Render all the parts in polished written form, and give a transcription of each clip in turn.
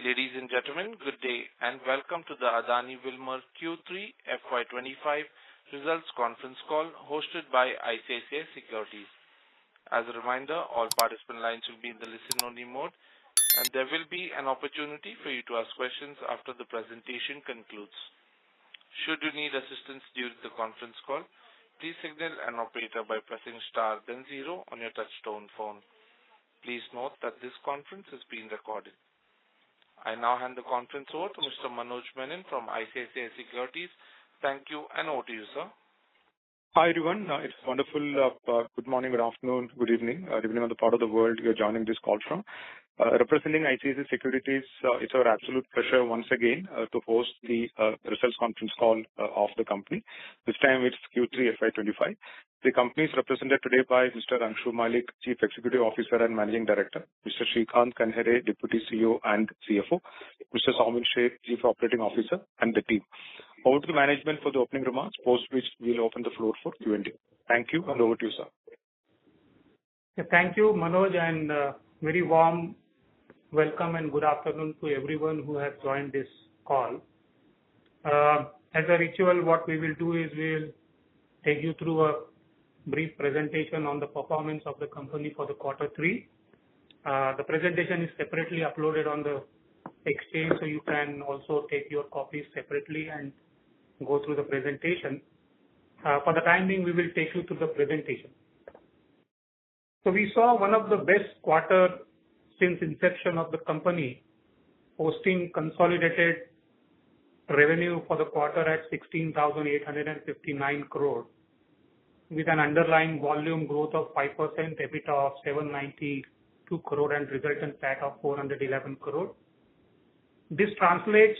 Ladies and gentlemen, good day and welcome to the Adani Wilmar Q3FY25 results conference call hosted by ICICI Securities. As a reminder, all participant lines will be in the listen-only mode and there will be an opportunity for you to ask questions after the presentation concludes. Should you need assistance during the conference call, please signal an operator by pressing star then 0 on your touch-tone phone. Please note that this conference is being recorded. I now hand the conference over to Mr. Manoj Menon from ICICI Securities. Thank you and over to you, sir. Hi everyone, it's wonderful. Good morning, good afternoon, good evening, depending on the part of the world you're joining this call from. Representing ICICI Securities, it's our absolute pleasure once again to host the results conference call of the company. This time it's Q3FY25. The company is represented today by Mr. Anshu Malik, Chief Executive Officer and Managing Director, Mr. Srikanth Kanhere, Deputy CEO and CFO, Mr. Saumil Sheikh, Chief Operating Officer, and the team. Over to the management for the opening remarks, post which we'll open the floor for Q&A. Thank you and over to you, sir. Thank you, Manoj, and very warm welcome and good afternoon to everyone who has joined this call. As a ritual, what we will do is we'll take you through a brief presentation on the performance of the company for the quarter 3. The presentation is separately uploaded on the exchange, so you can also take your copies separately and go through the presentation. For the time being, we will take you through the presentation. So we saw one of the best quarter since inception of the company, posting consolidated revenue for the quarter at 16,859 crore, with an underlying volume growth of 5%, EBITDA of 792 crore and resultant PAT of 411 crore. This translates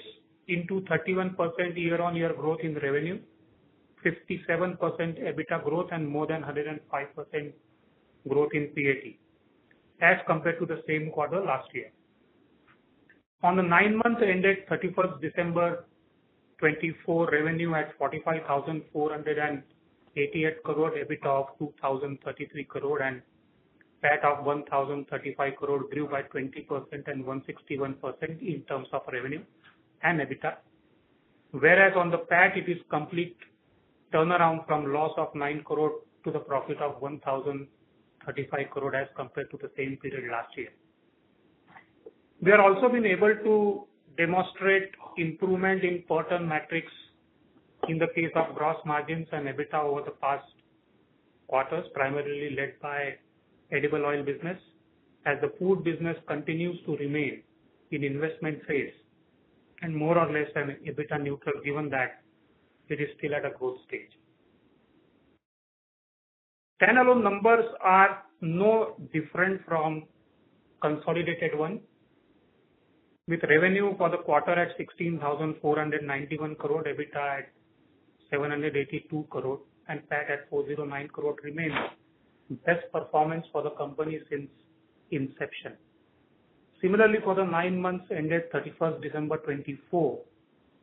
into 31% year-on-year growth in revenue, 57% EBITDA growth and more than 105% growth in PAT as compared to the same quarter last year. On the 9 months ended 31st December 24, revenue at 45,488 crore, EBITDA of 2,033 crore and PAT of 1,035 crore grew by 20% and 161% in terms of revenue and EBITDA. Whereas on the PAT, it is complete turnaround from loss of 9 crore to the profit of 1,035 crore as compared to the same period last year. We have also been able to demonstrate improvement in per ton metrics in the case of gross margins and EBITDA over the past quarters, primarily led by edible oil business, as the food business continues to remain in investment phase and more or less an EBITDA neutral given that it is still at a growth stage. Standalone numbers are no different from consolidated one, with revenue for the quarter at 16,491 crore, EBITDA at 782 crore and PAT at 409 crore remains best performance for the company since inception. Similarly, for the 9 months ended 31st December 24,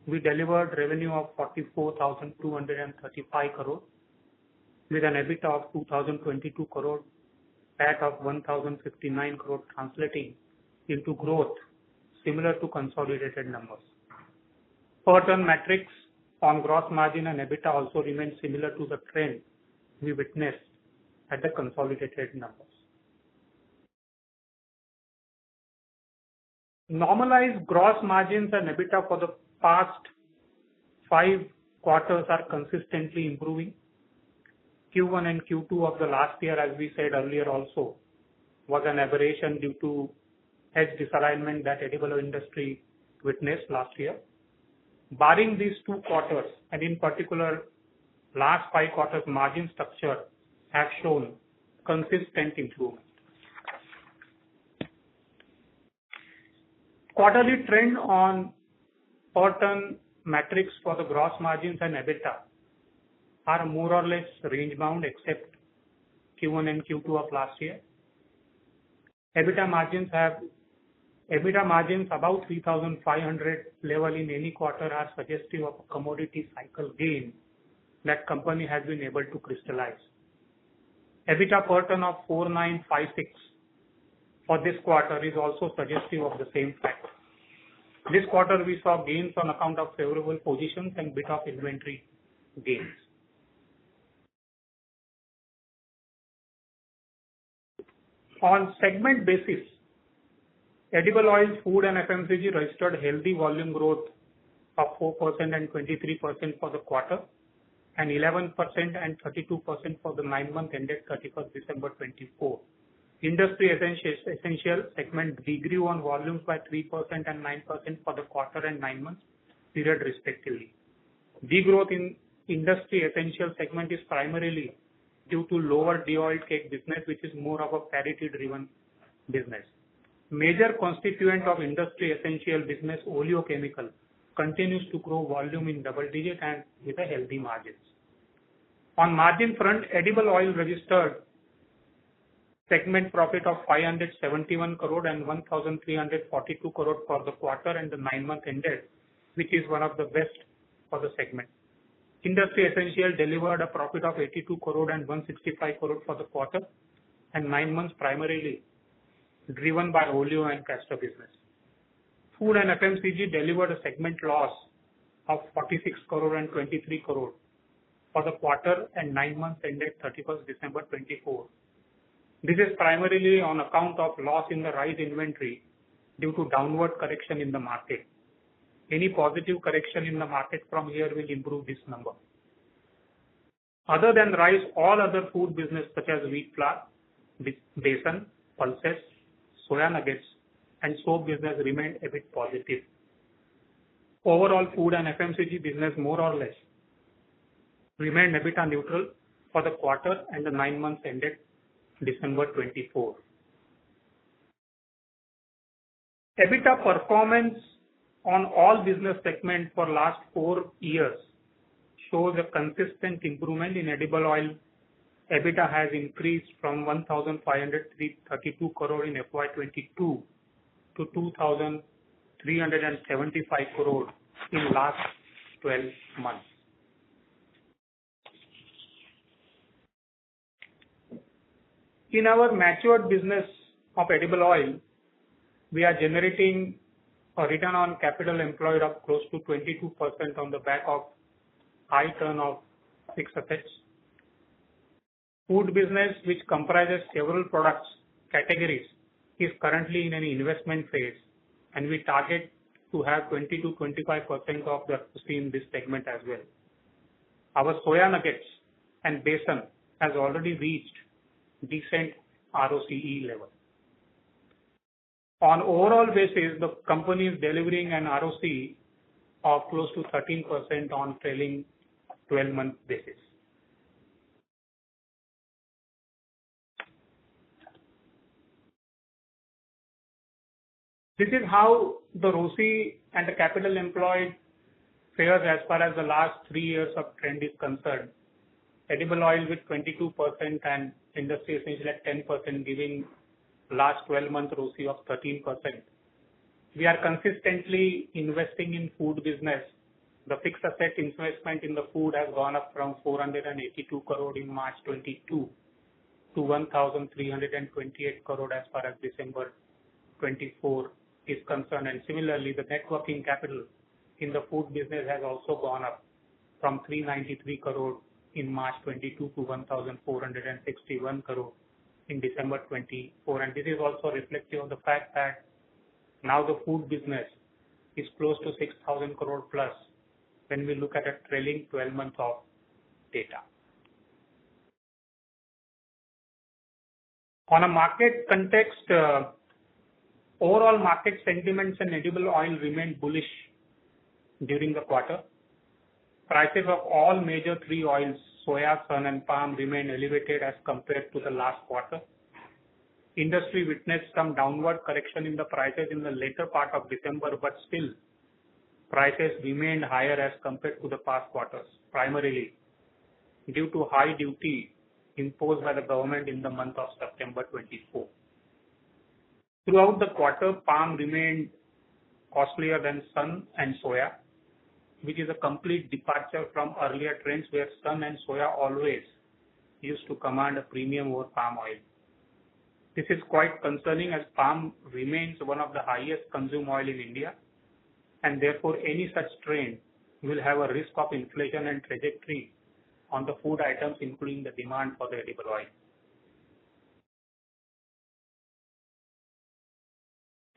we delivered revenue of 44,235 crore with an EBITDA of 2,022 crore, PAT of 1,059 crore, translating into growth similar to consolidated numbers. Per ton metrics on gross margin and EBITDA also remain similar to the trend we witnessed at the consolidated numbers. Normalized gross margins and EBITDA for the past 5 quarters are consistently improving. Q1 and Q2 of the last year, as we said earlier also, was an aberration due to hedge disalignment that edible oil industry witnessed last year. Barring these 2 quarters, and in particular last 5 quarters, margin structure have shown consistent improvement. Quarterly trend on per ton metrics for the gross margins and EBITDA are more or less range bound except Q1 and Q2 of last year. EBITDA margins above 3,500 level in any quarter are suggestive of a commodity cycle gain that company has been able to crystallize. EBITDA per ton of 4,956 for this quarter is also suggestive of the same fact. This quarter, we saw gains on account of favorable positions and bit of inventory gains. On segment basis, edible oils, food and FMCG registered healthy volume growth of 4% and 23% for the quarter and 11% and 32% for the 9 months ended 31st December 24. Industry essential segment degrew on volumes by 3% and 9% for the quarter and 9 months period respectively. Degrowth in industry essential segment is primarily due to lower de-oiled cake business, which is more of a parity-driven business. Major constituent of industry essential business, oleochemical, continues to grow volume in double digit and with a healthy margins. On margin front, edible oil registered segment profit of 571 crore and 1,342 crore for the quarter and the 9 months ended, which is one of the best for the segment. Industry essential delivered a profit of 82 crore and 165 crore for the quarter and 9 months primarily driven by oleo and castor business. Food and FMCG delivered a segment loss of 46 crore and 23 crore for the quarter and 9 months ended 31st December 24. This is primarily on account of loss in the rice inventory due to downward correction in the market. Any positive correction in the market from here will improve this number. Other than rice, all other food business such as wheat flour, besan, pulses, soya nuggets and soap business remained a bit positive. Overall food and FMCG business more or less remained EBITDA neutral for the quarter and the 9 months ended December 24. EBITDA performance on all business segments for last 4 years shows a consistent improvement. In edible oil, EBITDA has increased from 1,532 crore in FY22 to 2,375 crore in last 12 months. In our matured business of edible oil, we are generating a return on capital employed of close to 22% on the back of high turn of fixed assets. Food business, which comprises several products categories, is currently in an investment phase, and we target to have 20 to 25% of the ROCE in this segment as well. Our soya nuggets and besan has already reached decent ROCE level. On overall basis, the company is delivering an ROCE of close to 13% on trailing 12-month basis. This is how the ROCE and the capital employed fares as far as the last 3 years of trend is concerned. Edible oil with 22% and industry essential at 10%, giving last 12-month ROCE of 13%. We are consistently investing in food business. The fixed asset investment in the food has gone up from 482 crore in March 22 to 1,328 crore as far as December 24 is concerned. And similarly, the net working capital in the food business has also gone up from 393 crore in March 22 to 1,461 crore in December 24. And this is also reflective of the fact that now the food business is close to 6,000 crore plus when we look at a trailing 12 months of data. On a market context, overall market sentiments in edible oil remained bullish during the quarter. Prices of all major 3 oils, soya, sun and palm, remained elevated as compared to the last quarter. Industry witnessed some downward correction in the prices in the later part of December, but still prices remained higher as compared to the past quarters, primarily due to high duty imposed by the government in the month of September 24. Throughout the quarter, palm remained costlier than sun and soya, which is a complete departure from earlier trends where sun and soya always used to command a premium over palm oil. This is quite concerning as palm remains one of the highest consumed oil in India and therefore any such trend will have a risk of inflation and trajectory on the food items, including the demand for the edible oil.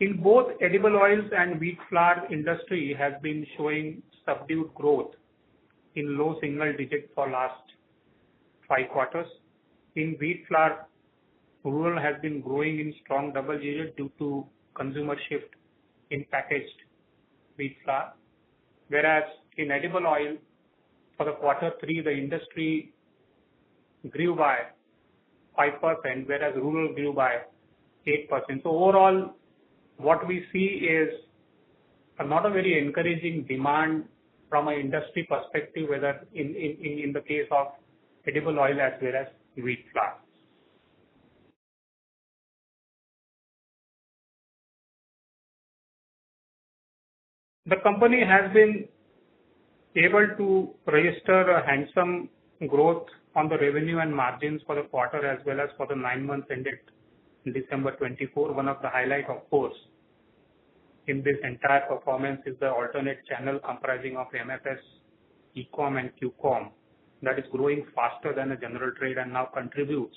In both edible oils and wheat flour, industry has been showing subdued growth in low single digit for last 5 quarters. In wheat flour, rural has been growing in strong double digit due to consumer shift in packaged wheat flour, whereas in edible oil for the Q3 the industry grew by 5%, whereas rural grew by 8%. So overall, what we see is not a very encouraging demand from an industry perspective, whether in the case of edible oil as well as wheat flour. The company has been able to register a handsome growth on the revenue and margins for the quarter as well as for the 9 months ended December 24. One of the highlight, of course, in this entire performance is the alternate channel comprising of MFS, Ecom and Qcom that is growing faster than the general trade and now contributes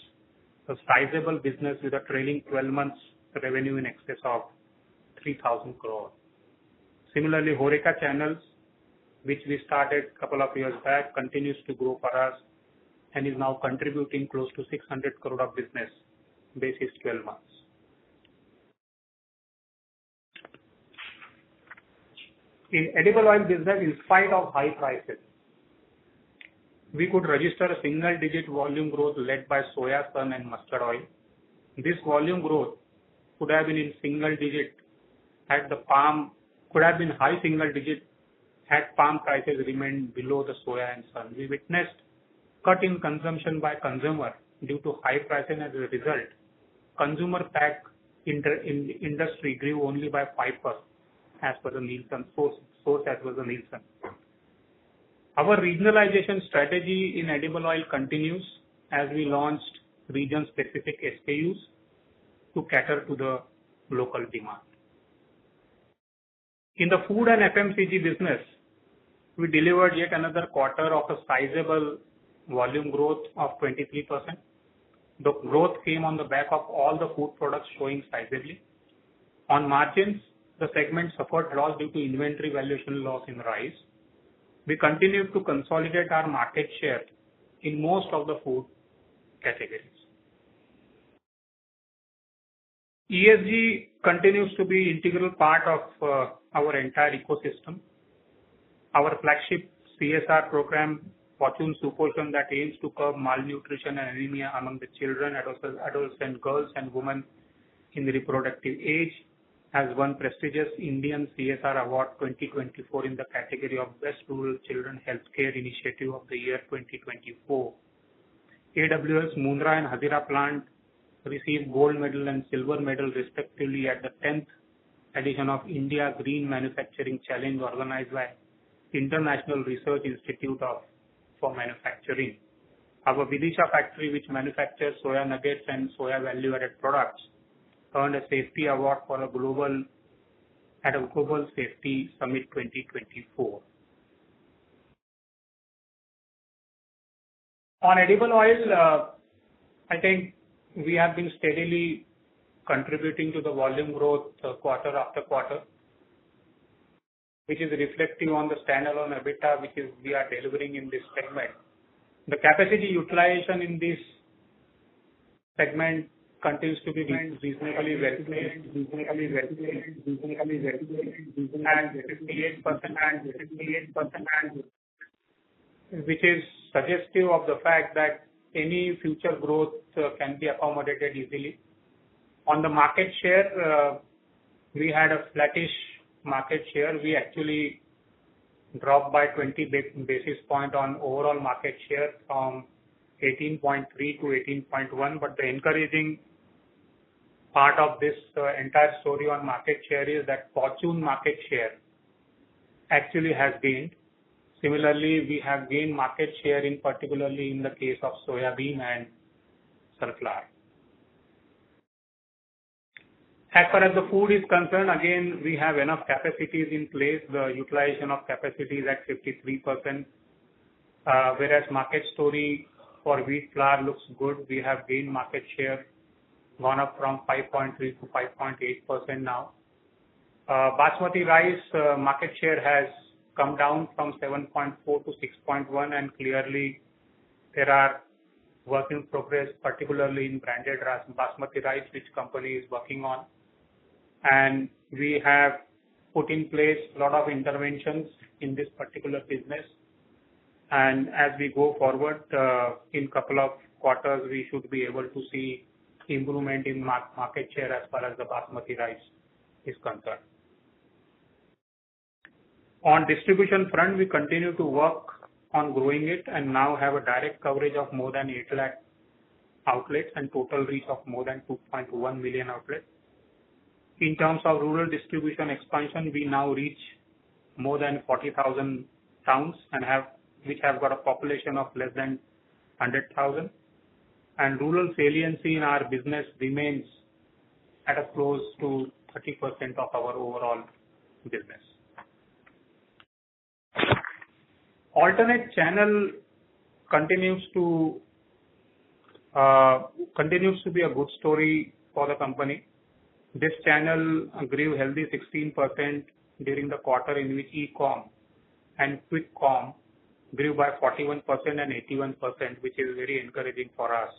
a sizable business with a trailing 12 months revenue in excess of 3,000 crore. Similarly, Horeca channels, which we started a couple of years back, continues to grow for us and is now contributing close to 600 crore of business basis 12 months. In edible oil business, in spite of high prices, we could register a single-digit volume growth led by soya, sun and mustard oil. This volume growth could have been in single digit had the palm, could have been high single digit had palm prices remained below the soya and sun. We witnessed cut in consumption by consumer due to high prices, and as a result, consumer pack industry grew only by 5% as per the Nielsen source as well as the Nielsen. Our regionalization strategy in edible oil continues as we launched region-specific SKUs to cater to the local demand. In the food and FMCG business, we delivered yet another quarter of a sizable volume growth of 23%. The growth came on the back of all the food products showing sizably. On margins, the segment suffered loss due to inventory valuation loss in rice. We continue to consolidate our market share in most of the food categories. ESG continues to be integral part of our entire ecosystem. Our flagship CSR program, Fortune Suposhan, that aims to curb malnutrition and anemia among the children, adolescent girls and women in the reproductive age, has won prestigious Indian CSR Award 2024 in the category of Best Rural Children Healthcare Initiative of the year 2024. AWL's Mundra and Hazira plant received gold medal and silver medal respectively at the 10th edition of India Green Manufacturing Challenge organized by International Research Institute for Manufacturing. Our Vidisha factory, which manufactures soya nuggets and soya value-added products, earned a safety award for a global Safety Summit 2024. On edible oil, I think we have been steadily contributing to the volume growth quarter after quarter, which is reflective on the standalone EBITDA, which is we are delivering in this segment. The capacity utilization in this segment continues to be reasonably well and 58%, which is suggestive of the fact that any future growth can be accommodated easily. On the market share, we had a flattish market share. We actually dropped by 20 basis point on overall market share from 18.3 to 18.1. But the encouraging part of this entire story on market share is that Fortune market share actually has gained. Similarly, we have gained market share in particularly in the case of soya bean and sunflower. As far as the food is concerned, again, we have enough capacities in place. The utilization of capacity is at 53%, whereas market story for wheat flour looks good. We have gained market share, gone up from 5.3 to 5.8% now. Basmati rice market share has come down from 7.4 to 6.1, and clearly there are work in progress, particularly in branded basmati rice, which company is working on. And we have put in place a lot of interventions in this particular business. And as we go forward, in couple of quarters, we should be able to see improvement in market share as far as the basmati rice is concerned. On distribution front, we continue to work on growing it and now have a direct coverage of more than 8 lakh outlets and total reach of more than 2.1 million outlets. In terms of rural distribution expansion, we now reach more than 40,000 towns which have got a population of less than 100,000. And rural saliency in our business remains at a close to 30% of our overall business. Alternate channel continues to be a good story for the company. This channel grew healthy 16% during the quarter, in which e-com and quick com grew by 41% and 81%, which is very encouraging for us.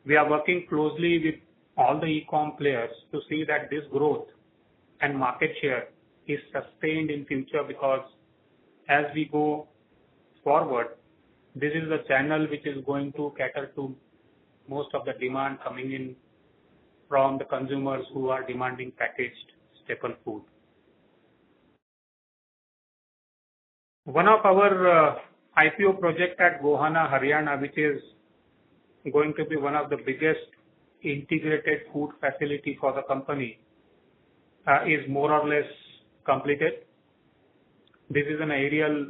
We are working closely with all the e-com players to see that this growth and market share is sustained in future, because as we go forward, this is the channel which is going to cater to most of the demand coming in from the consumers who are demanding packaged staple food. One of our IPO project at Gohana, Haryana, which is going to be one of the biggest integrated food facility for the company, is more or less completed. This is an aerial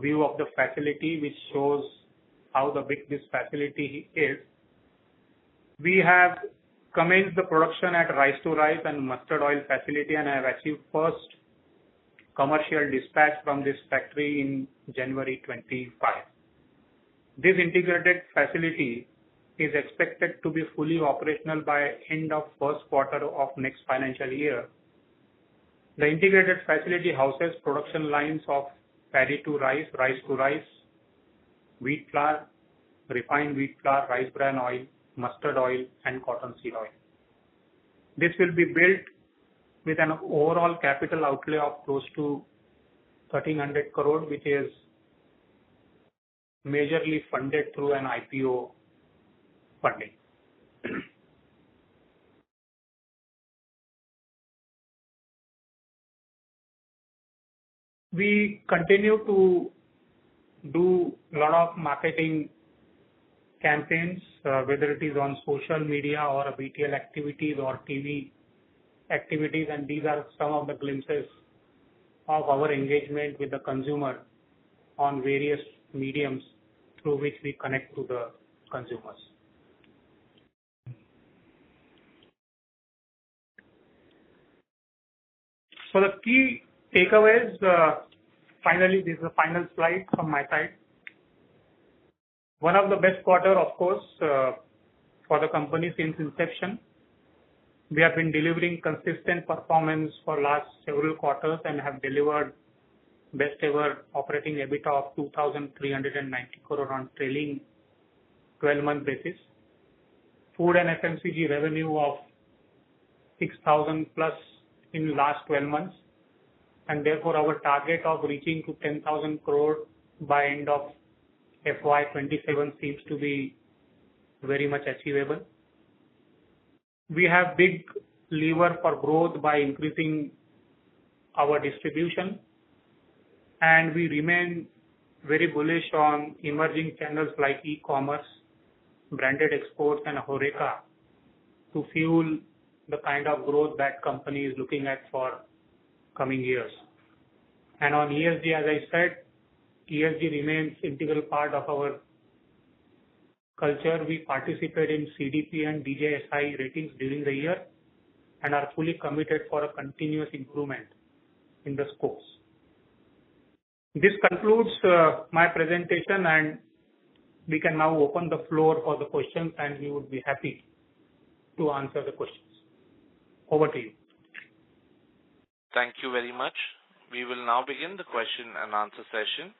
view of the facility which shows how the big this facility is. We have commenced the production at rice to rice and mustard oil facility and have achieved first commercial dispatch from this factory in January 25. This integrated facility is expected to be fully operational by end of first quarter of next financial year. The integrated facility houses production lines of paddy to rice, rice to rice, wheat flour, refined wheat flour, rice bran oil, mustard oil, and cottonseed oil. This will be built with an overall capital outlay of close to 1,300 crore, which is majorly funded through an IPO funding. We continue to do a lot of marketing campaigns, whether it is on social media or BTL activities or TV activities, and these are some of the glimpses of our engagement with the consumer on various mediums through which we connect to the consumers. So the key takeaways, finally, this is the final slide from my side. One of the best quarter, of course, for the company since inception. We have been delivering consistent performance for last several quarters and have delivered best ever operating EBITDA of 2,390 crore on trailing 12-month basis. Food and FMCG revenue of 6,000 plus in last 12 months, and therefore our target of reaching to 10,000 crore by end of FY27 seems to be very much achievable. We have big lever for growth by increasing our distribution, and we remain very bullish on emerging channels like e-commerce, branded exports, and HoReCa to fuel the kind of growth that company is looking at for coming years. And on ESG, as I said, ESG remains integral part of our culture. We participate in CDP and DJSI ratings during the year, and are fully committed for a continuous improvement in the scopes. This concludes my presentation, and we can now open the floor for the questions, and we would be happy to answer the questions. Over to you. Thank you very much. We will now begin the question and answer session.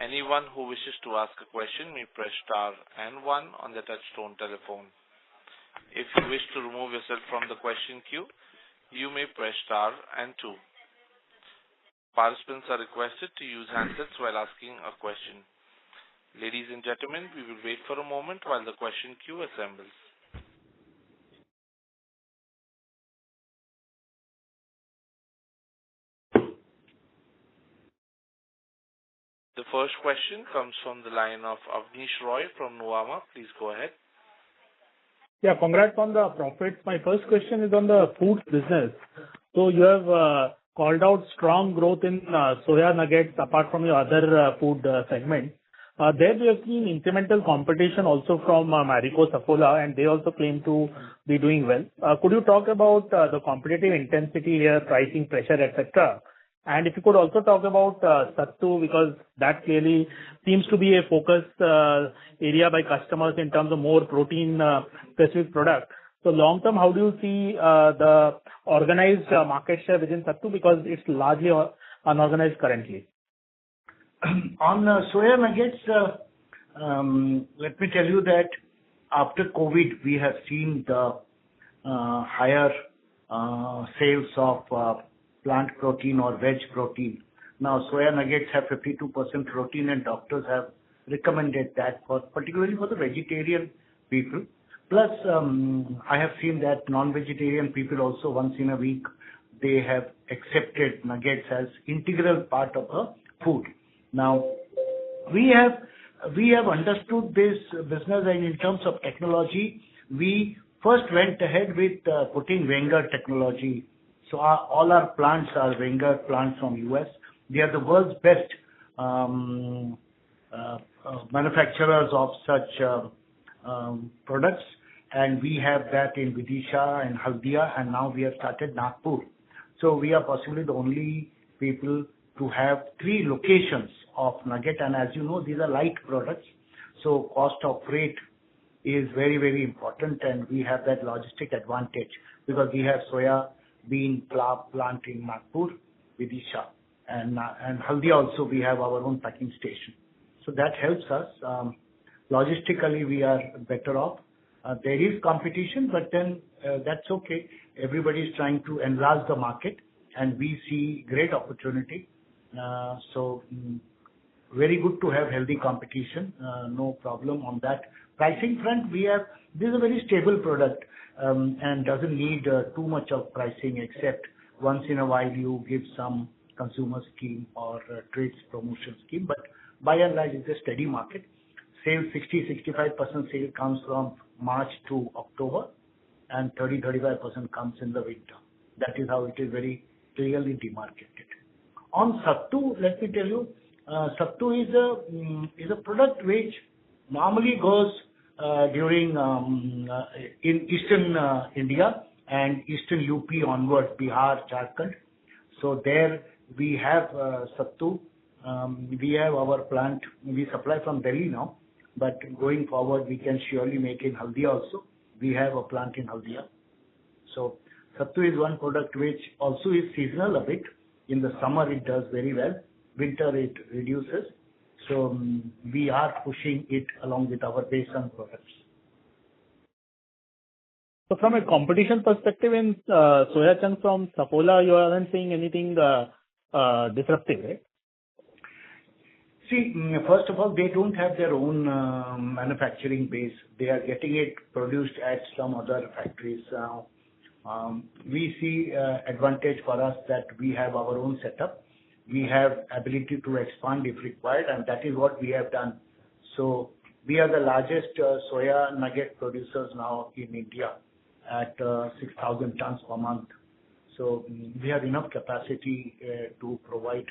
Anyone who wishes to ask a question may press star and one on the touchtone telephone. If you wish to remove yourself from the question queue, you may press star and two. Participants are requested to use handsets while asking a question. Ladies and gentlemen, we will wait for a moment while the question queue assembles. The first question comes from the line of Avnish Roy from Nuvama. Please go ahead. Yeah, congrats on the profits. My first question is on the foods business. So you have called out strong growth in soya nuggets apart from your other food segment. There we have seen incremental competition also from Marico Saffola, and they also claim to be doing well. Could you talk about the competitive intensity here, pricing pressure, etc.? And if you could also talk about Sattu, because that clearly seems to be a focus area by customers in terms of more protein specific product. So long term, how do you see the organized market share within Sattu, because it's largely unorganized currently? On soya nuggets, let me tell you that after COVID, we have seen the higher sales of plant protein or veg protein. Now, soya nuggets have 52% protein, and doctors have recommended that particularly for the vegetarian people. Plus, I have seen that non-vegetarian people also once in a week, they have accepted nuggets as integral part of a food. Now, we have understood this business, and in terms of technology, we first went ahead with putting Wenger technology. So all our plants are Wenger plants from US. They are the world's best manufacturers of such products, and we have that in Vidisha and Haldia, and now we have started Nagpur. So we are possibly the only people to have 3 locations of nugget, and as you know, these are light products, so cost of freight is very, very important, and we have that logistic advantage because we have soya bean plant in Nagpur, Vidisha, and Haldia also we have our own packing station. So that helps us. Logistically, we are better off. There is competition, but then that's okay. Everybody is trying to enlarge the market, and we see great opportunity. So very good to have healthy competition. No problem on that. Pricing front, this is a very stable product and doesn't need too much of pricing, except once in a while you give some consumer scheme or trades promotion scheme. But by and large, it's a steady market. Sales 60-65% sale comes from March to October, and 30-35% comes in the winter. That is how it is very clearly demarcated. On Sattu, let me tell you, Sattu is a product which normally goes during in eastern India and eastern UP onwards, Bihar, Jharkhand. So there we have Sattu. We have our plant. We supply from Delhi now, but going forward we can surely make in Haldia also. We have a plant in Haldia. So Sattu is one product which also is seasonal a bit. In the summer it does very well. Winter it reduces. So we are pushing it along with our besan products. So from a competition perspective in soya chunks from Saffola, you aren't seeing anything disruptive, right? See, first of all, they don't have their own manufacturing base. They are getting it produced at some other factories. We see advantage for us that we have our own setup. We have ability to expand if required, and that is what we have done. So we are the largest soya nugget producers now in India at 6,000 tons per month. So we have enough capacity to provide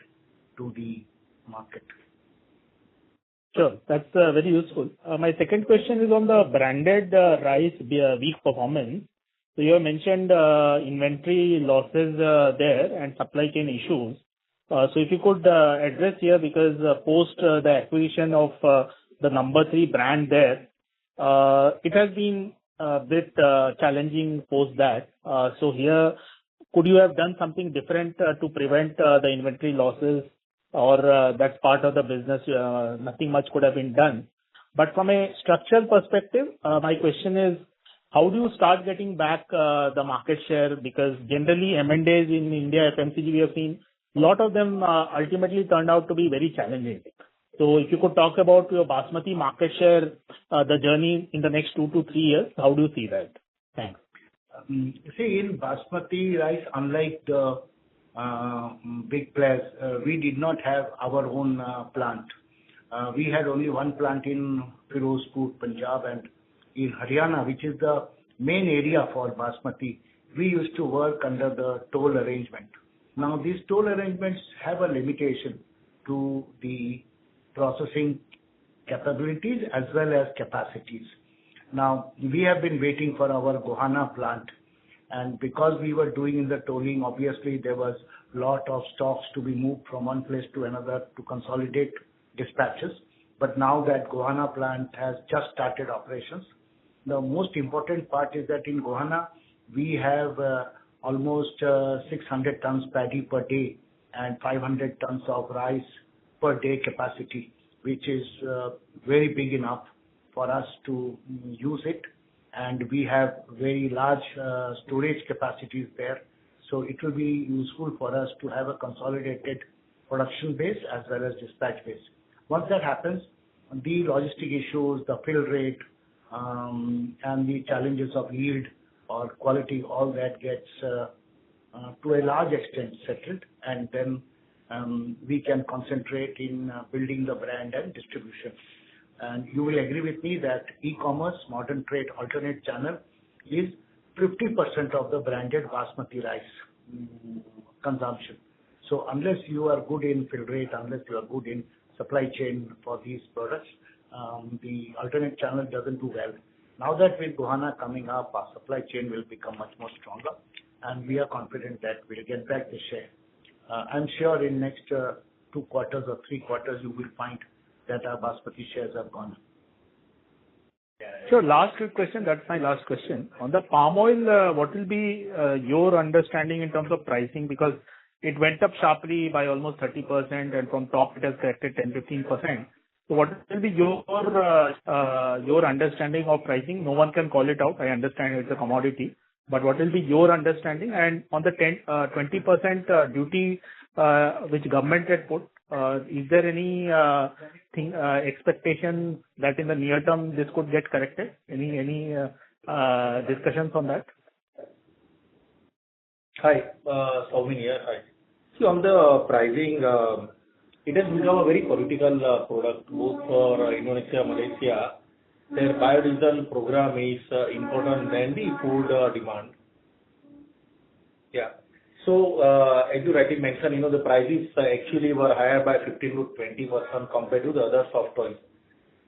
to the market. Sure, that's very useful. My second question is on the branded rice weak performance. So you have mentioned inventory losses there and supply chain issues. So if you could address here, because post the acquisition of the number 3 brand there, it has been a bit challenging post that. So here, could you have done something different to prevent the inventory losses, or that's part of the business, nothing much could have been done? But from a structural perspective, my question is, how do you start getting back the market share? Because generally M&As in India, FMCG, we have seen a lot of them ultimately turned out to be very challenging. So if you could talk about your basmati market share, the journey in the next 2 to 3 years, how do you see that? Thanks. See, in basmati rice, unlike the big players, we did not have our own plant. We had only one plant in Firozpur, Punjab, and in Haryana, which is the main area for basmati. We used to work under the toll arrangement. Now, these toll arrangements have a limitation to the processing capabilities as well as capacities. Now, we have been waiting for our Gohana plant, and because we were doing in the tolling, obviously there was lot of stocks to be moved from one place to another to consolidate dispatches. But now that Gohana plant has just started operations, the most important part is that in Gohana, we have almost 600 tons paddy per day and 500 tons of rice per day capacity, which is very big enough for us to use it. And we have very large storage capacities there. So it will be useful for us to have a consolidated production base as well as dispatch base. Once that happens, the logistic issues, the fill rate, and the challenges of yield or quality, all that gets to a large extent settled, and then we can concentrate in building the brand and distribution. And you will agree with me that e-commerce, modern trade, alternate channel is 50% of the branded basmati rice consumption. So unless you are good in fill rate, unless you are good in supply chain for these products, the alternate channel doesn't do well. Now that with Gohana coming up, our supply chain will become much more stronger, and we are confident that we'll get back the share. I'm sure in next 2 quarters or 3 quarters, you will find that our basmati shares have gone up. Sure. Last quick question. That's my last question. On the palm oil, what will be your understanding in terms of pricing? Because it went up sharply by almost 30%, and from top it has corrected 10-15%. So what will be your understanding of pricing? No one can call it out. I understand it's a commodity, but what will be your understanding? And on the 20% duty which government had put, is there any expectation that in the near term this could get corrected? Any discussions on that? Hi, Saumin here. Hi. See, on the pricing, it has become a very political product, both for Indonesia, Malaysia. Their biodiesel program is important than the food demand. Yeah. So, as you rightly mentioned, the prices actually were higher by 15 to 20% compared to the other soft oils.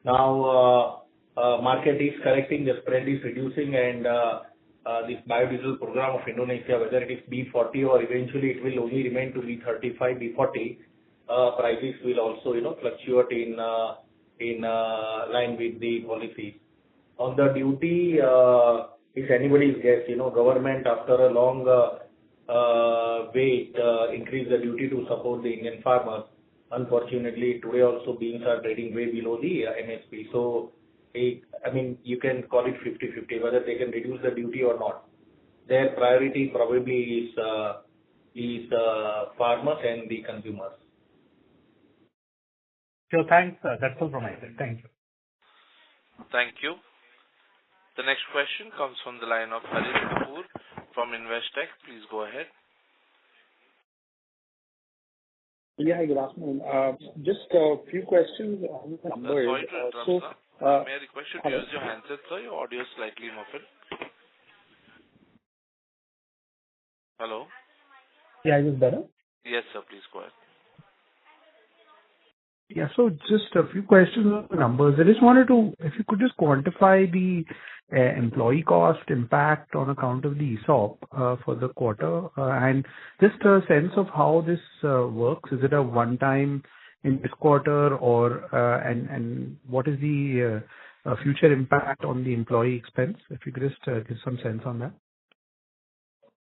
Now, market is correcting, the spread is reducing, and this biodiesel program of Indonesia, whether it is B40 or eventually it will only remain to B35, B40, prices will also, fluctuate in line with the policies. On the duty, it's anybody's guess. Government after a long wait increased the duty to support the Indian farmers. Unfortunately, today also beans are trading way below the MSP. So, you can call it 50-50, whether they can reduce the duty or not. Their priority probably is farmers and the consumers. So thanks. That's all from my side. Thank you. Thank you. The next question comes from the line of Harit Kapoor from Investec. Please go ahead. Yeah, good afternoon. Just a few questions on the numbers. Sorry to interrupt, sir. May I request you to use your handset, sir? Your audio is slightly muffled. Hello? Yeah, is this better? Yes, sir. Please go ahead. Yeah. So just a few questions on the numbers. I just wanted to, if you could just quantify the employee cost impact on account of the ESOP for the quarter, and just a sense of how this works. Is it a one-time in this quarter, or and what is the future impact on the employee expense? If you could just give some sense on that.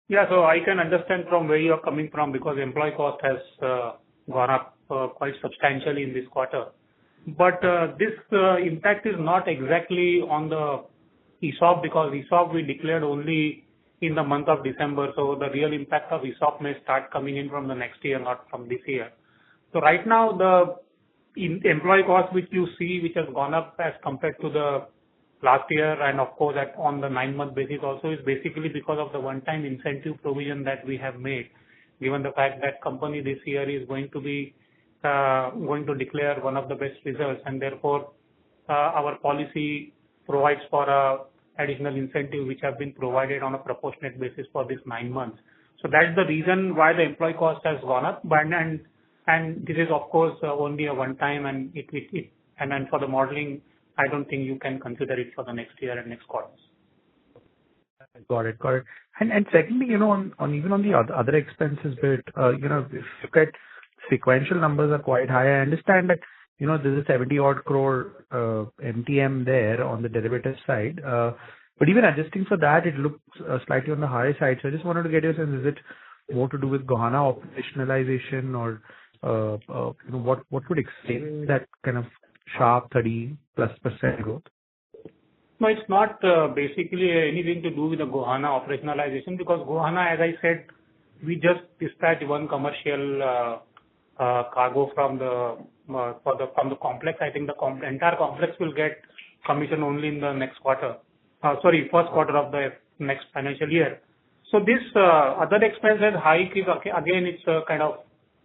Yeah. So I can understand from where you're coming from, because employee cost has gone up quite substantially in this quarter. But this impact is not exactly on the ESOP, because ESOP we declared only in the month of December. So the real impact of ESOP may start coming in from the next year, not from this year. So right now, the employee cost which you see, which has gone up as compared to the last year, and of course on the 9-month basis also, is basically because of the one-time incentive provision that we have made, given the fact that company this year is going to declare one of the best results, and therefore our policy provides for a additional incentive which have been provided on a proportionate basis for this 9 months. So that's the reason why the employee cost has gone up. But and this is of course only a one time, and and then for the modeling, I don't think you can consider it for the next year and next quarters. Got it. And secondly, even on the other expenses bit, if you look at sequential numbers are quite high. I understand that, there's a 70 odd crore MTM there on the derivative side. But even adjusting for that, it looks slightly on the higher side. So I just wanted to get your sense, is it more to do with Gohana operationalization, or what would explain that kind of sharp 30+% growth? No, it's not basically anything to do with the Gohana operationalization, because Gohana, as I said, we just dispatched one commercial cargo from the complex. I think the entire complex will get commission only in the next quarter. First quarter of the next financial year. So this other expenses hike is again, it's a kind of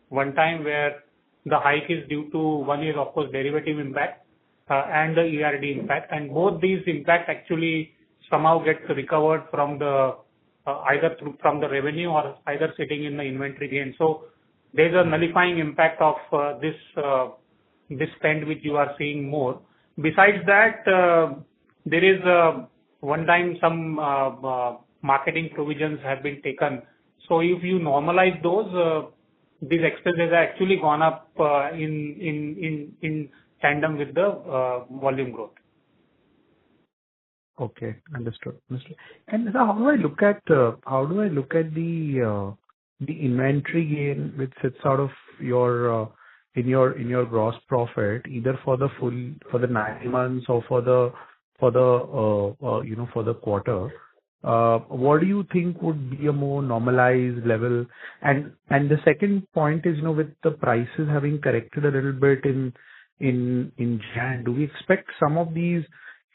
one time, where the hike is due to, one is of course derivative impact and the ERD impact, and both these impact actually somehow gets recovered from the either from the revenue or either sitting in the inventory gain. So there's a nullifying impact of this spend which you are seeing more. Besides that, there is one time some marketing provisions have been taken. So if you normalize those, these expenses are actually gone up in tandem with the volume growth. Okay, understood. And how do I look at the inventory gain which sits out of your in your gross profit, either for the 9 months or for the quarter? What do you think would be a more normalized level? And the second point is, with the prices having corrected a little bit in Jan, do we expect some of these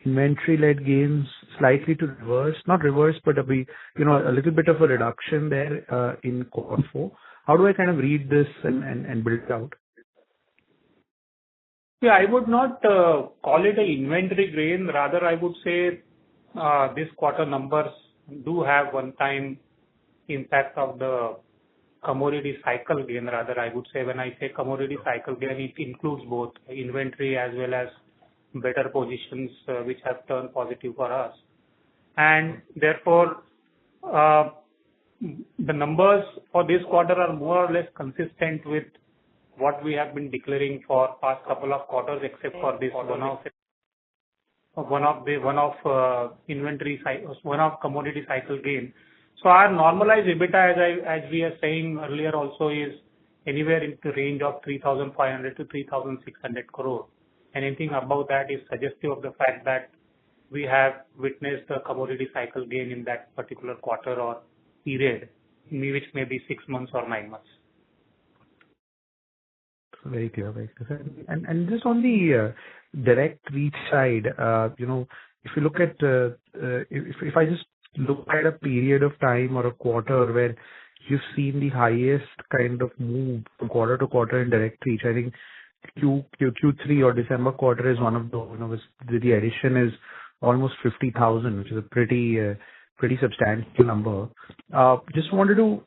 inventory-led gains slightly to reverse? Not reverse, but a little bit of a reduction there in quarter 4. How do I kind of read this and build it out? Yeah, I would not call it an inventory gain. Rather, I would say this quarter numbers do have one-time impact of the commodity cycle gain. Rather, I would say when I say commodity cycle gain, it includes both inventory as well as better positions which have turned positive for us. And therefore, the numbers for this quarter are more or less consistent with what we have been declaring for past couple of quarters, except for this one of commodity cycle gain. So our normalized EBITDA, as we are saying earlier also, is anywhere in the range of 3,500 to 3,600 crore. Anything above that is suggestive of the fact that we have witnessed a commodity cycle gain in that particular quarter or period, which may be 6 months or 9 months. Very clear. And just on the direct reach side, if you look at, if I just look at a period of time or a quarter where you've seen the highest kind of move from quarter to quarter in direct reach, I think Q3 or December quarter is one of those. The addition is almost 50,000, which is a pretty substantial number. Just wanted to,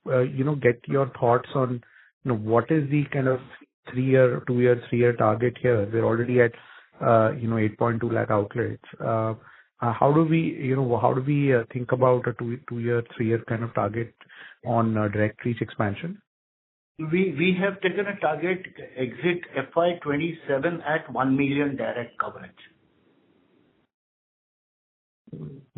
get your thoughts on, what is the kind of three-year target here. We're already at 8.2 lakh outlets. How do we think about a two-year, three-year kind of target on direct reach expansion? We have taken a target exit FY27 at 1 million direct coverage.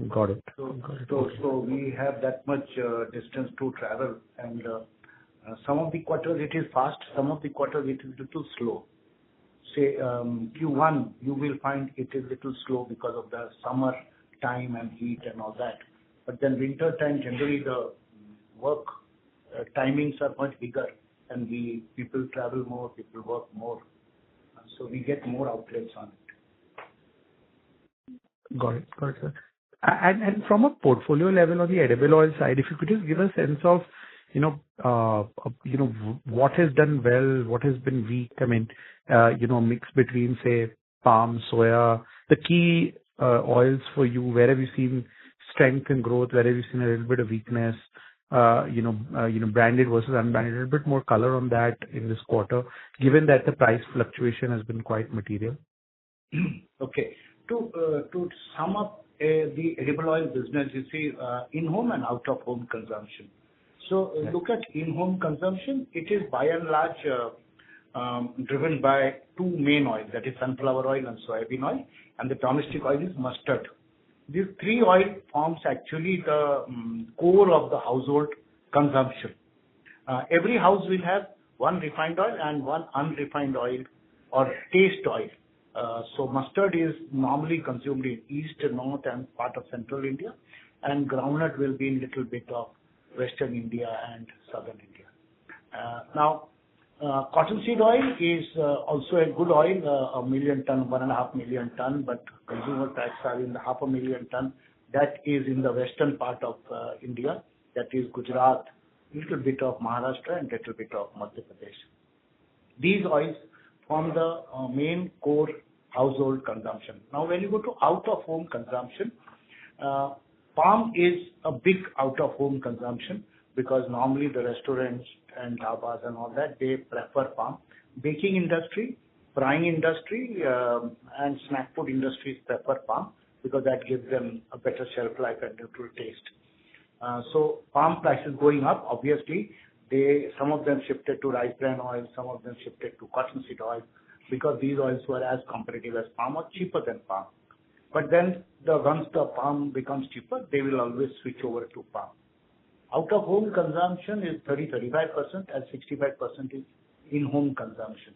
Got it. So we have that much distance to travel, and some of the quarters it is fast, some of the quarters it is little slow. Say Q1, you will find it is little slow because of the summer time and heat and all that. But then winter time, generally the work timings are much bigger, and people travel more, people work more, so we get more outlets on it. Got it, sir. And from a portfolio level on the edible oil side, if you could just give a sense of, what has done well, what has been weak. I mean, mix between, say, palm, soya, the key oils for you. Where have you seen strength and growth? Where have you seen a little bit of weakness? Branded versus unbranded. A little bit more color on that in this quarter, given that the price fluctuation has been quite material. Okay. To sum up the edible oil business, you see in-home and out-of-home consumption. So look at in-home consumption. It is by and large driven by two main oils, that is sunflower oil and soybean oil, and the domestic oil is mustard. These three oil forms actually the core of the household consumption. Every house will have one refined oil and one unrefined oil or taste oil. So mustard is normally consumed in east, north and part of central India, and groundnut will be in little bit of western India and southern India. Now, cottonseed oil is also a good oil, 1 million ton, 1.5 million ton, but consumer tax are in the 500,000 ton. That is in the western part of India, that is Gujarat, little bit of Maharashtra and little bit of Madhya Pradesh. These oils form the main core household consumption. Now, when you go to out-of-home consumption, palm is a big out-of-home consumption because normally the restaurants and dhabas and all that, they prefer palm. Baking industry, frying industry, and snack food industries prefer palm because that gives them a better shelf life and neutral taste. So palm prices going up, obviously, some of them shifted to rice bran oil, some of them shifted to cottonseed oil because these oils were as competitive as palm or cheaper than palm. But then once the palm becomes cheaper, they will always switch over to palm. Out-of-home consumption is 30-35% and 65% is in-home consumption.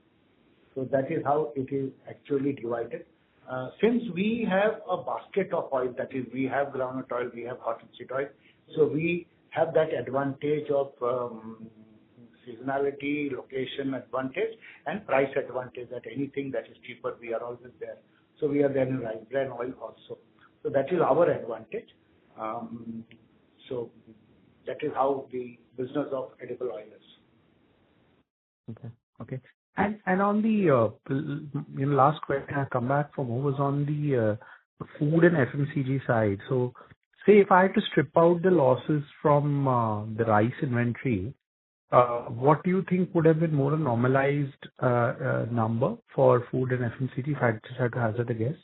So that is how it is actually divided. Since we have a basket of oil, that is, we have groundnut oil, we have cottonseed oil, so we have that advantage of seasonality, location advantage, and price advantage. That anything that is cheaper, we are always there. So we are there in rice bran oil also. So that is our advantage. So that is how the business of edible oil is. Okay. And on the last question I come back from was on the food and FMCG side. So say if I had to strip out the losses from the rice inventory, what do you think would have been more a normalized number for food and FMCG if I just had to hazard a guess?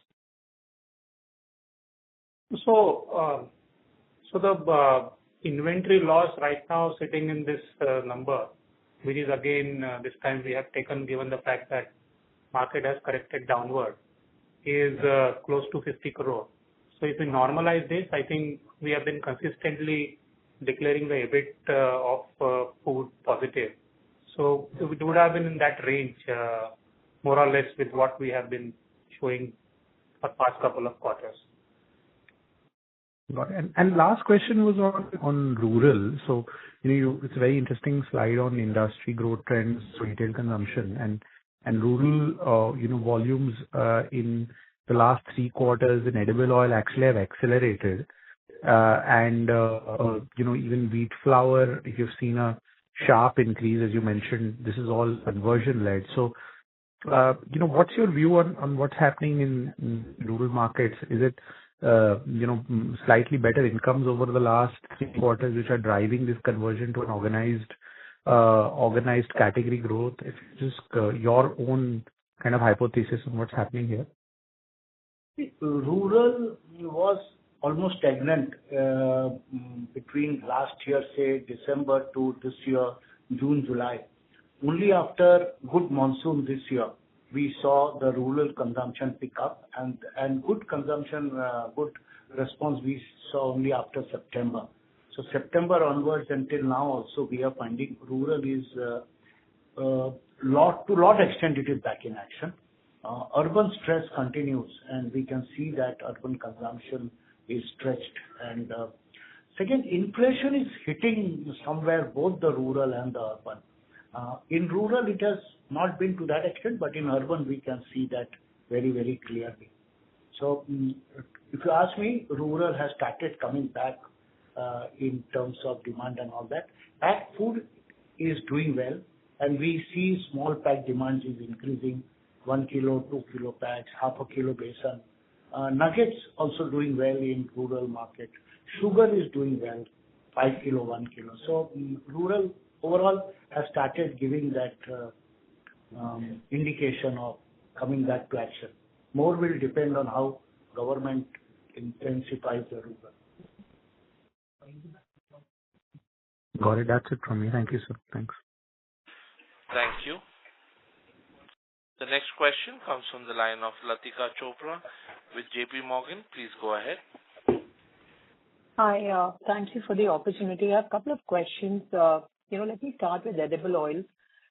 So the inventory loss right now sitting in this number, which is again this time we have taken given the fact that market has corrected downward, is close to 50 crore. So if we normalize this, I think we have been consistently declaring the EBIT of food positive. So it would have been in that range, more or less with what we have been showing for past couple of quarters. Got it. And last question was on rural. So it's a very interesting slide on industry growth trends, retail consumption, and rural volumes in the last 3 quarters in edible oil actually have accelerated. Even wheat flour, if you've seen a sharp increase, as you mentioned, this is all conversion led. So, what's your view on what's happening in rural markets? Is it, slightly better incomes over the last 3 quarters, which are driving this conversion to an organized organized category growth? If you just your own kind of hypothesis on what's happening here. Rural was almost stagnant between last year, say December, to this year, June, July. Only after good monsoon this year, we saw the rural consumption pick up, and good consumption, good response we saw only after September. So September onwards until now also we are finding rural is to lot extent it is back in action. Urban stress continues, and we can see that urban consumption is stretched. And second, inflation is hitting somewhere both the rural and the urban. In rural, it has not been to that extent, but in urban, we can see that very, very clearly. So if you ask me, rural has started coming back in terms of demand and all that. Packed food is doing well, and we see small pack demand is increasing, 1 kilo, 2 kilo packs, half a kilo besan. Nuggets also doing well in rural market. Sugar is doing well, 5 kilo, 1 kilo. So rural overall has started giving that indication of coming back to action. More will depend on how government intensifies the rural. Got it. That's it from me. Thank you, sir. Thanks. Thank you. The next question comes from the line of Latika Chopra with JP Morgan. Please go ahead. Hi, thank you for the opportunity. I have a couple of questions. Let me start with edible oils.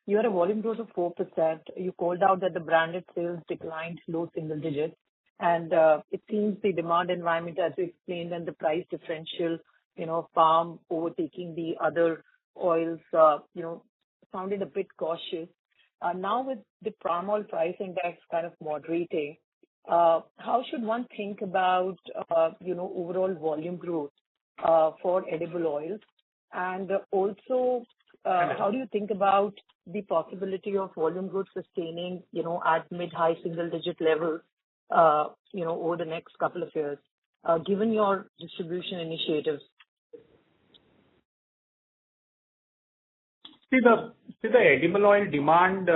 You had a volume growth of 4%. You called out that the branded sales declined low single digits. And it seems the demand environment, as you explained, and the price differential, palm overtaking the other oils, sounded a bit cautious. Now with the palm oil price index kind of moderating, how should one think about, overall volume growth for edible oils? And also, how do you think about the possibility of volume growth sustaining, at mid-high single-digit levels, over the next couple of years, given your distribution initiatives? See the edible oil demand.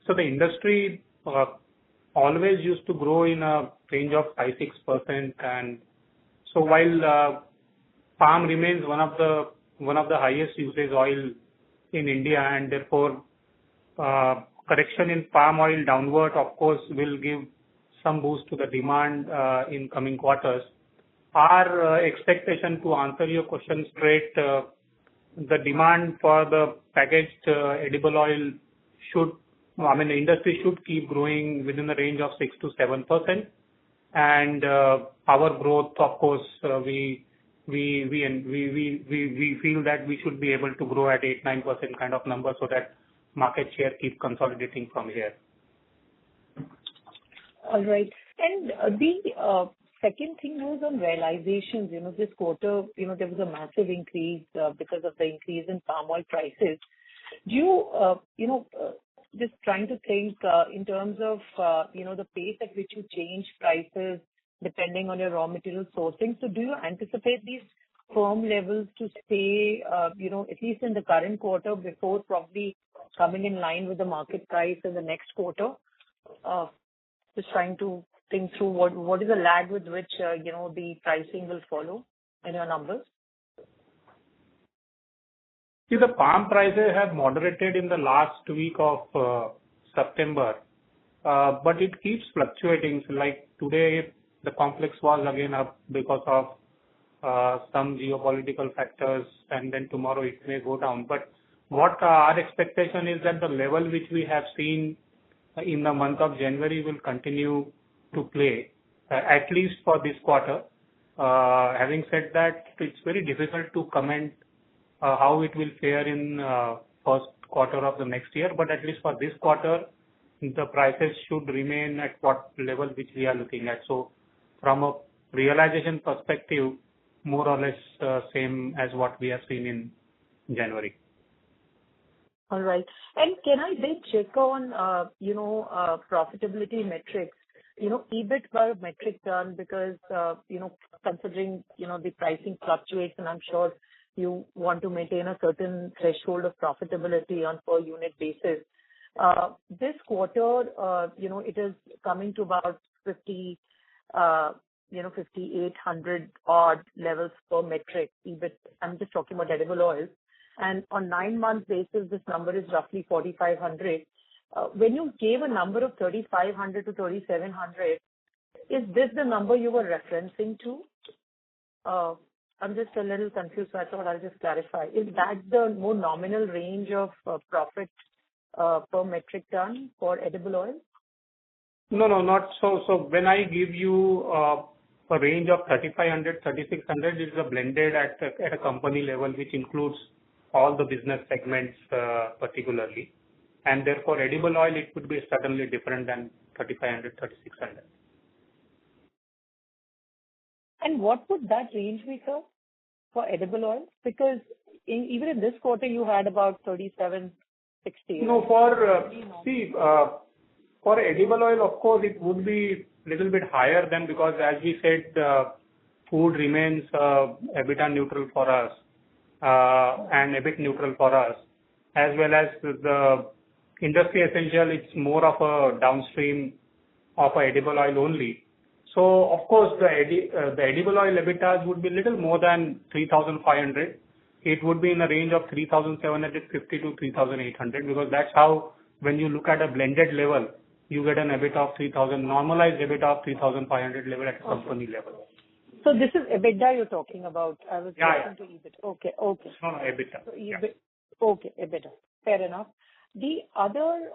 So the industry always used to grow in a range of 5-6%, and so while palm remains one of the highest usage oil in India, and therefore correction in palm oil downward, of course, will give some boost to the demand in coming quarters. Our expectation, to answer your question straight, the demand for the packaged edible oil the industry should keep growing within the range of 6 to 7%, and our growth, of course, we feel that we should be able to grow at 8-9% kind of number, so that market share keep consolidating from here. All right. And the second thing was on realizations. This quarter, there was a massive increase because of the increase in palm oil prices. Do you, just trying to think in terms of, the pace at which you change prices depending on your raw material sourcing. So do you anticipate these firm levels to stay, at least in the current quarter before probably coming in line with the market price in the next quarter? Just trying to think through what is the lag with which, the pricing will follow in your numbers? See, the palm prices have moderated in the last week of September, but it keeps fluctuating. So like today, the complex was again up because of some geopolitical factors, and then tomorrow it may go down. But what our expectation is that the level which we have seen in the month of January will continue to play, at least for this quarter. Having said that, it's very difficult to comment how it will fare in first quarter of the next year, but at least for this quarter, the prices should remain at what level which we are looking at. So from a realization perspective, more or less same as what we have seen in January. All right. And can I then check on, profitability metrics, EBIT per metric ton, because, considering, the pricing fluctuates, and I'm sure you want to maintain a certain threshold of profitability on per unit basis. This quarter, it is coming to about 5,800 odd levels per metric EBIT. I'm just talking about edible oils. And on 9-month basis, this number is roughly 4,500. When you gave a number of 3,500 to 3,700, is this the number you were referencing to? I'm just a little confused, so I thought I'll just clarify. Is that the more nominal range of profit per metric ton for edible oil? No, not so. So when I give you a range of 3,500, 3,600, is a blended at a company level, which includes all the business segments particularly. And therefore, edible oil, it could be certainly different than 3,500, 3,600. And what would that range be, sir, for edible oil? Because even in this quarter, you had about 3,760. No, for edible oil, of course, it would be a little bit higher than, because as we said, food remains EBITDA neutral for us and EBIT neutral for us, as well as the industry essential. It's more of a downstream of a edible oil only. So, of course, the edible oil EBITDAs would be little more than 3,500. It would be in the range of 3,750 to 3,800, because that's how, when you look at a blended level, you get an EBIT of 3,000, normalized EBIT of 3,500 level at company level. So this is EBITDA you're talking about. I was referring to EBIT. Okay. No, EBITDA. So Okay, EBITDA. Fair enough. The other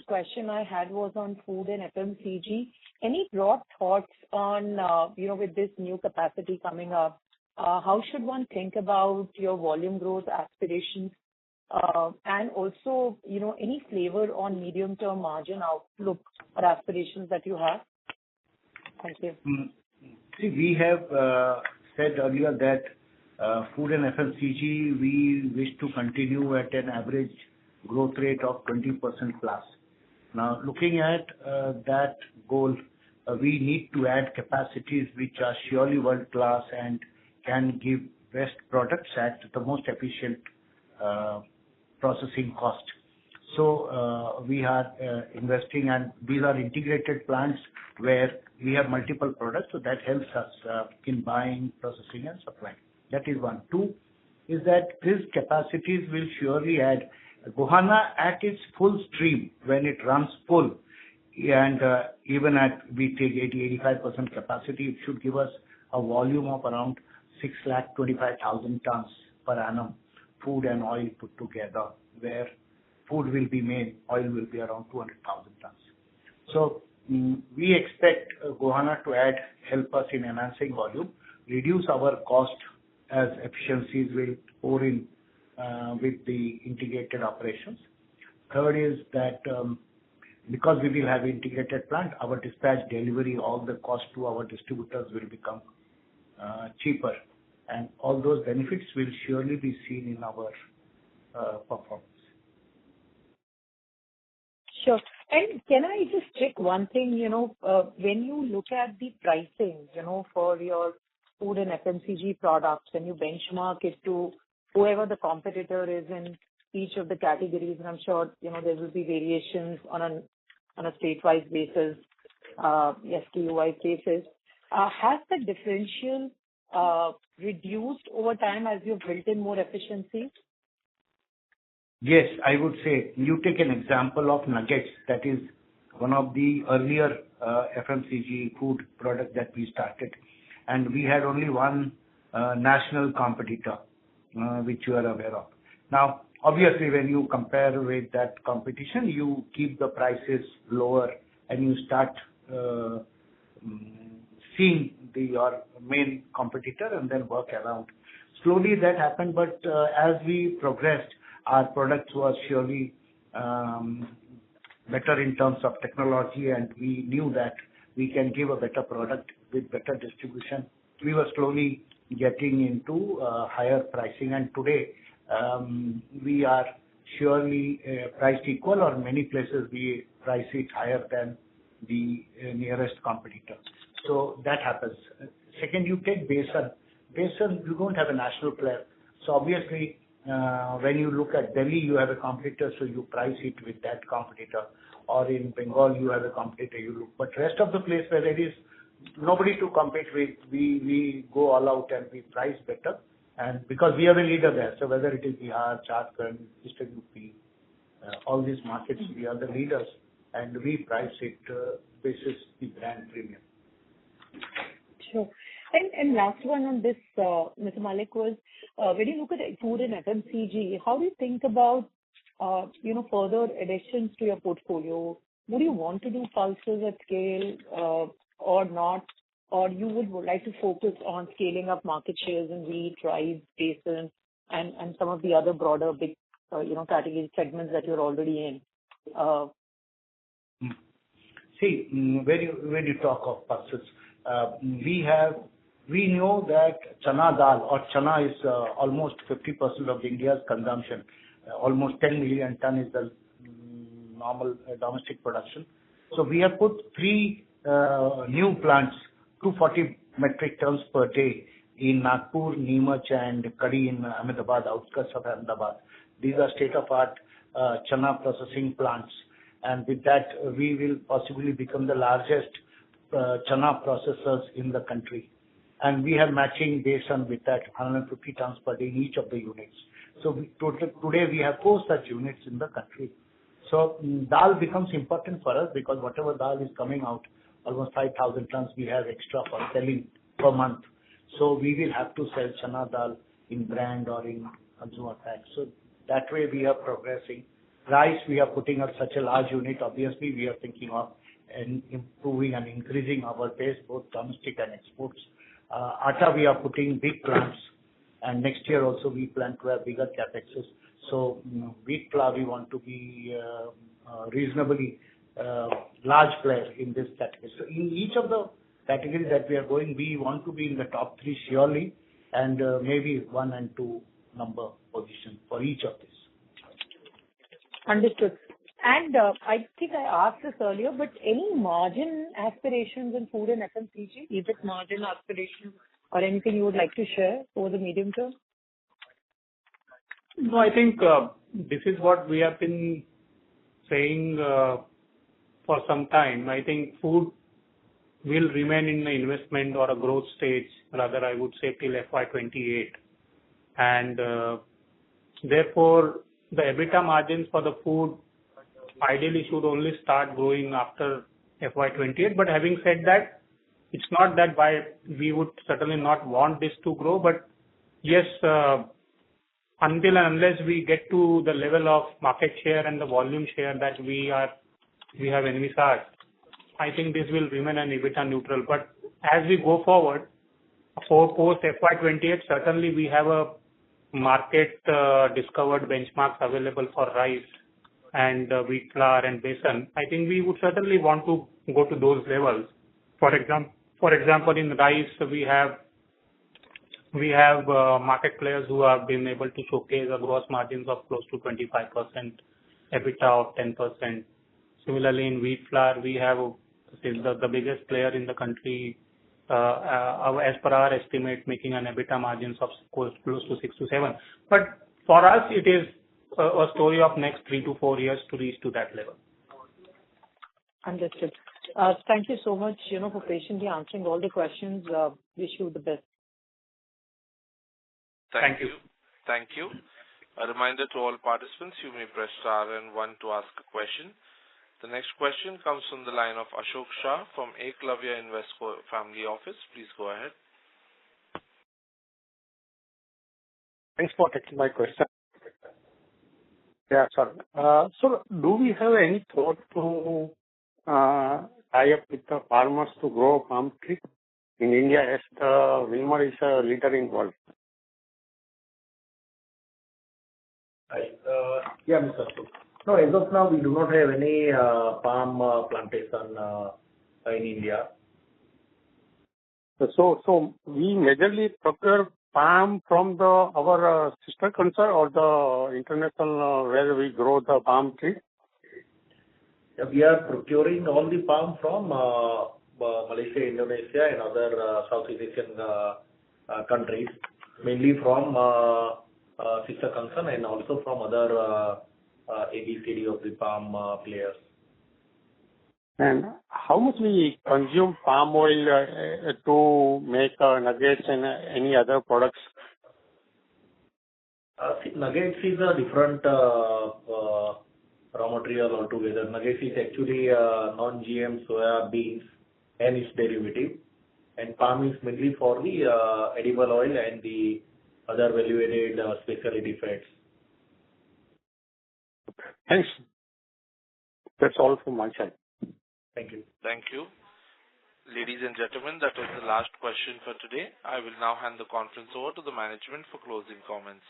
question I had was on food and FMCG. Any broad thoughts on, with this new capacity coming up, how should one think about your volume growth aspirations? And also, any flavor on medium-term margin outlook or aspirations that you have? Thank you. See, we have said earlier that food and FMCG, we wish to continue at an average growth rate of 20% plus. Now, looking at that goal, we need to add capacities which are surely world-class and can give best products at the most efficient processing cost. So we are investing, and these are integrated plants where we have multiple products, so that helps us in buying, processing and supplying. That is one. Two is that these capacities will surely add Gohana at its full stream when it runs full, and even at we take 80-85% capacity, it should give us a volume of around 625,000 tons per annum, food and oil put together, where food will be made, oil will be around 200,000 tons. So we expect Gohana to help us in enhancing volume, reduce our cost as efficiencies will pour in with the integrated operations. Third is that because we will have integrated plant, our dispatch delivery, all the cost to our distributors will become cheaper, and all those benefits will surely be seen in our performance. Sure. And can I just check one thing, when you look at the pricing, for your food and FMCG products, and you benchmark it to whoever the competitor is in each of the categories, and I'm sure, there will be variations on a state-wise basis, SKU-wise basis. Has the differential reduced over time as you've built in more efficiency? Yes, I would say. You take an example of nuggets. That is one of the earlier FMCG food product that we started, and we had only one national competitor, which you are aware of. Now, obviously, when you compare with that competition, you keep the prices lower and you start seeing your main competitor and then work around. Slowly that happened, but as we progressed, our products were surely better in terms of technology, and we knew that we can give a better product with better distribution. We were slowly getting into higher pricing, and today we are surely priced equal, or many places we price it higher than the nearest competitor. So that happens. Second, you take besan. Besan, you don't have a national player. So obviously, when you look at Delhi, you have a competitor, so you price it with that competitor. Or in Bengal, you have a competitor, you look. But rest of the place where there is nobody to compete with, we go all out and we price better. And because we are the leader there, so whether it is Bihar, Jharkhand, Eastern UP, all these markets, we are the leaders, and we price it basis the brand premium. Sure. And last one on this, Mr. Malik, was when you look at food and FMCG, how do you think about further additions to your portfolio? Would you want to do pulses at scale or not? Or you would like to focus on scaling up market shares in wheat, rice, basin, and some of the other broader big category segments that you're already in? See, when you talk of pulses, we know that chana dal or chana is almost 50% of India's consumption. Almost 10 million ton is the normal domestic production. So we have put 3 new plants, 240 metric tons per day in Nagpur, Neemuch and Kadi in Ahmedabad, outskirts of Ahmedabad. These are state-of-art chana processing plants. And with that, we will possibly become the largest chana processors in the country. And we have matching basin with that 150 tons per day in each of the units. So today we have 4 such units in the country. So dal becomes important for us because whatever dal is coming out, almost 5,000 tons we have extra for selling per month. So we will have to sell chana dal in brand or in consumer packs. So that way we are progressing. Rice, we are putting up such a large unit. Obviously, we are thinking of improving and increasing our base, both domestic and exports. Atta, we are putting big plants. And next year also we plan to have bigger capexes. So wheat flour, we want to be reasonably large player in this category. So in each of the categories that we are going, we want to be in the top 3 surely, and maybe 1 and 2 number position for each of these. Understood. And I think I asked this earlier, but any margin aspirations in food and FMCG, EBIT margin aspirations, or anything you would like to share over the medium term? No, I think this is what we have been saying for some time. I think food will remain in the investment or a growth stage, rather I would say till FY28. And therefore, the EBITDA margins for the food ideally should only start growing after FY28. But having said that, it's not that we would certainly not want this to grow, but yes, until and unless we get to the level of market share and the volume share that we have envisaged, I think this will remain an EBITDA neutral. But as we go forward, for post FY28, certainly we have a market discovered benchmarks available for rice and wheat flour and besan. I think we would certainly want to go to those levels. For example, in rice, we have market players who have been able to showcase a gross margins of close to 25%, EBITDA of 10%. Similarly, in wheat flour, we have the biggest player in the country, as per our estimate, making an EBITDA margins of close to 6 to 7. But for us, it is a story of next 3 to 4 years to reach to that level. Understood. Thank you so much, for patiently answering all the questions. Wish you the best. Thank you. Thank you. A reminder to all participants, you may press star and 1 to ask a question. The next question comes from the line of Ashok Shah from Eklavya Invesco Family Office. Please go ahead. Thanks for taking my question. Yeah, sorry. So do we have any thought to tie up with the farmers to grow palm tree in India as Wilmar is a leader in world? Yeah, Mr. Ashok. No, as of now, we do not have any palm plantation in India. So we majorly procure palm from our sister country or the international where we grow the palm tree? Yeah, we are procuring all the palm from Malaysia, Indonesia, and other Southeast Asian countries, mainly from sister concern and also from other ABCD of the palm players. And how much we consume palm oil to make nuggets and any other products? Nuggets is a different raw material altogether. Nuggets is actually non-GM soya beans and its derivative. And palm is mainly for the edible oil and the other value-added specialty fats. Thanks. That's all from my side. Thank you. Thank you. Ladies and gentlemen, that was the last question for today. I will now hand the conference over to the management for closing comments.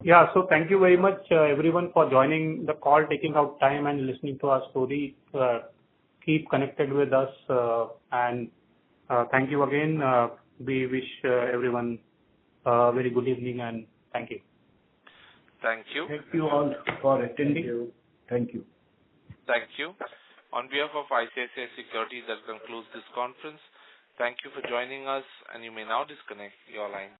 Yeah. So thank you very much, everyone, for joining the call, taking out time and listening to our story. Keep connected with us, and thank you again. We wish everyone a very good evening, and thank you. Thank you. Thank you all for attending. Thank you. Thank you. On behalf of ICICI Securities, that concludes this conference. Thank you for joining us, and you may now disconnect your line.